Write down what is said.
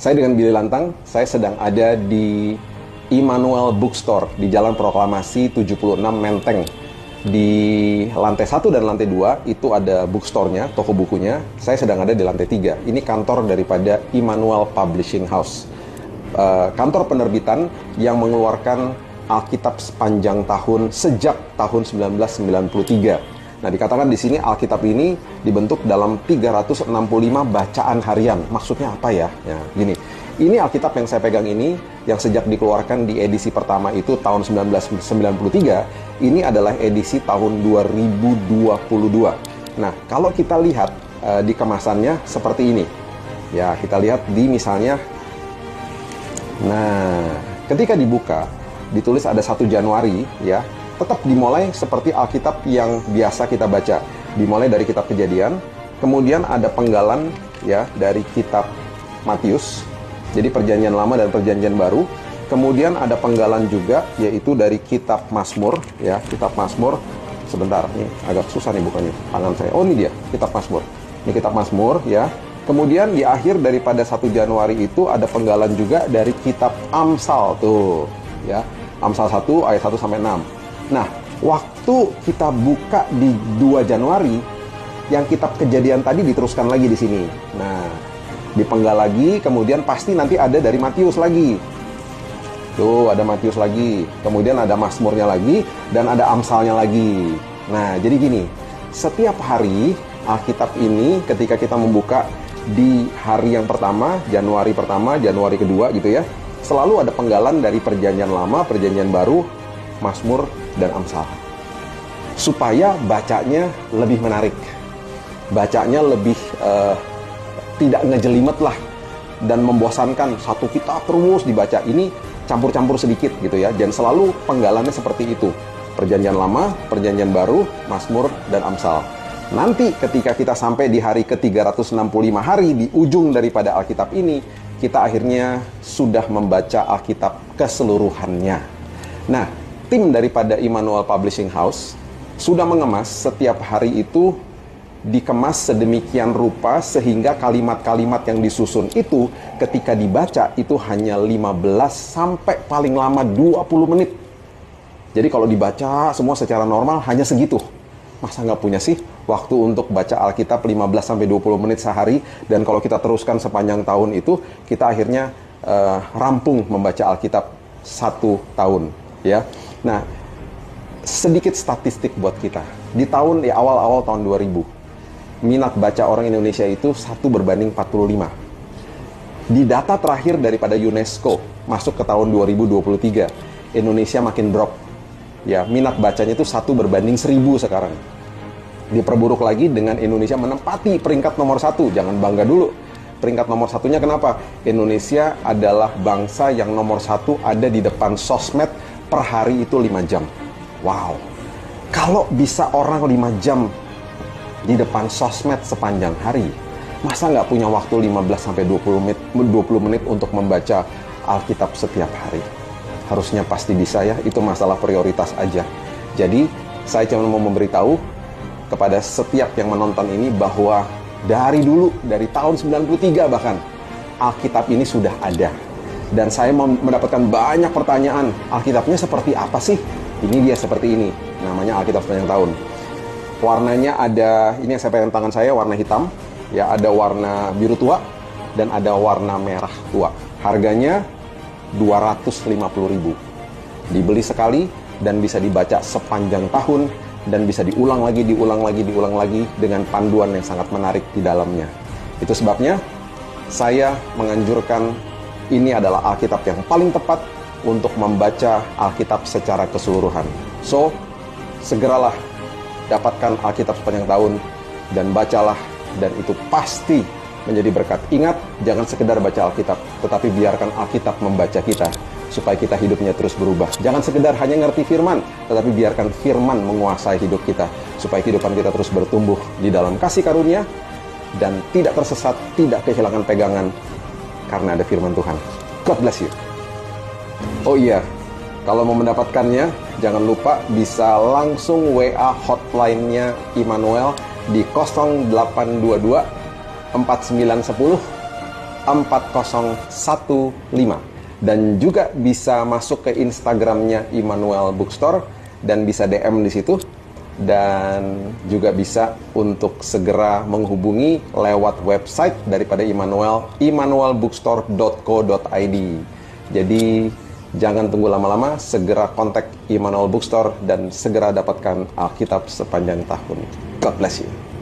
Saya dengan Billy Lantang, saya sedang ada di Immanuel Bookstore di Jalan Proklamasi 76 Menteng. Di lantai 1 dan lantai 2 itu ada bookstore-nya, toko bukunya. Saya sedang ada di lantai 3. Ini kantor daripada Immanuel Publishing House. Kantor penerbitan yang mengeluarkan Alkitab sepanjang tahun sejak tahun 1993. Nah, dikatakan di sini Alkitab ini dibentuk dalam 365 bacaan harian. Maksudnya apa ya? Ya, gini. Ini Alkitab yang saya pegang ini, yang sejak dikeluarkan di edisi pertama itu tahun 1993, ini adalah edisi tahun 2022. Nah, kalau kita lihat di kemasannya seperti ini. Ya, kita lihat di misalnya. Nah, ketika dibuka, ditulis ada 1 Januari, ya. Tetap dimulai seperti Alkitab yang biasa kita baca. Dimulai dari kitab Kejadian, kemudian ada penggalan ya dari kitab Matius. Jadi perjanjian lama dan perjanjian baru. Kemudian ada penggalan juga yaitu dari kitab Mazmur ya, kitab Mazmur. Sebentar, ini agak susah nih bukannya tangan saya. Oh, ini dia, kitab Mazmur. Ini kitab Mazmur ya. Kemudian di akhir daripada 1 Januari itu ada penggalan juga dari kitab Amsal tuh ya. Amsal 1 ayat 1 sampai 6. Nah, waktu kita buka di 2 Januari, yang kitab Kejadian tadi diteruskan lagi di sini. Nah, dipenggal lagi, kemudian pasti nanti ada dari Matius lagi. Tuh, ada Matius lagi. Kemudian ada Mazmurnya lagi, dan ada Amsalnya lagi. Nah, jadi gini, setiap hari Alkitab ini ketika kita membuka di hari yang pertama, Januari pertama, Januari kedua gitu ya, selalu ada penggalan dari perjanjian lama, perjanjian baru, Mazmur, dan Amsal. Supaya bacanya lebih menarik. Bacanya lebih tidak ngejelimet lah. Dan membosankan satu kitab terus dibaca. Ini campur-campur sedikit gitu ya. Dan selalu penggalannya seperti itu. Perjanjian lama, perjanjian baru, Mazmur, dan Amsal. Nanti ketika kita sampai di hari ke-365 hari di ujung daripada Alkitab ini, kita akhirnya sudah membaca Alkitab keseluruhannya. Nah, tim daripada Immanuel Publishing House sudah mengemas setiap hari itu dikemas sedemikian rupa sehingga kalimat-kalimat yang disusun itu ketika dibaca itu hanya 15 sampai paling lama 20 menit. Jadi kalau dibaca semua secara normal hanya segitu. Masa nggak punya sih waktu untuk baca Alkitab 15 sampai 20 menit sehari, dan kalau kita teruskan sepanjang tahun itu kita akhirnya rampung membaca Alkitab 1 tahun ya. Nah, sedikit statistik buat kita. Di tahun awal-awal tahun 2000, minat baca orang Indonesia itu 1:45. Di data terakhir daripada UNESCO masuk ke tahun 2023, Indonesia makin drop. Ya, minat bacanya itu 1:1000 sekarang. Diperburuk lagi dengan Indonesia menempati peringkat nomor 1. Jangan bangga dulu. Peringkat nomor 1-nya kenapa? Indonesia adalah bangsa yang nomor 1 ada di depan sosmed per hari itu 5 jam. Wow. Kalau bisa orang 5 jam di depan sosmed sepanjang hari, masa nggak punya waktu 15-20 menit untuk membaca Alkitab setiap hari? Harusnya pasti bisa ya, itu masalah prioritas aja. Jadi, saya cuma mau memberitahu kepada setiap yang menonton ini bahwa dari dulu, dari tahun 93 bahkan, Alkitab ini sudah ada. Dan saya mendapatkan banyak pertanyaan, Alkitabnya seperti apa sih? Ini dia seperti ini, namanya Alkitab sepanjang tahun. Warnanya ada, ini yang saya pegang tangan saya, warna hitam. Ya, ada warna biru tua, dan ada warna merah tua. Harganya 250.000. Dibeli sekali, dan bisa dibaca sepanjang tahun, dan bisa diulang lagi, dengan panduan yang sangat menarik di dalamnya. Itu sebabnya, saya menganjurkan ini adalah Alkitab yang paling tepat untuk membaca Alkitab secara keseluruhan. So, segeralah dapatkan Alkitab sepanjang tahun dan bacalah, dan itu pasti menjadi berkat. Ingat, jangan sekedar baca Alkitab, tetapi biarkan Alkitab membaca kita supaya kita hidupnya terus berubah. Jangan sekedar hanya ngerti firman, tetapi biarkan firman menguasai hidup kita supaya kehidupan kita terus bertumbuh di dalam kasih karunia dan tidak tersesat, tidak kehilangan pegangan karena ada firman Tuhan. God bless you. Oh iya, kalau mau mendapatkannya, jangan lupa bisa langsung WA hotline-nya Immanuel di 0822 4910 dan juga bisa masuk ke Instagramnya Immanuel Bookstore dan bisa DM di situ, dan juga bisa untuk segera menghubungi lewat website daripada Immanuel, immanuelbookstore.co.id. Jadi jangan tunggu lama-lama, segera kontak Immanuel Bookstore dan segera dapatkan Alkitab sepanjang tahun. God bless you.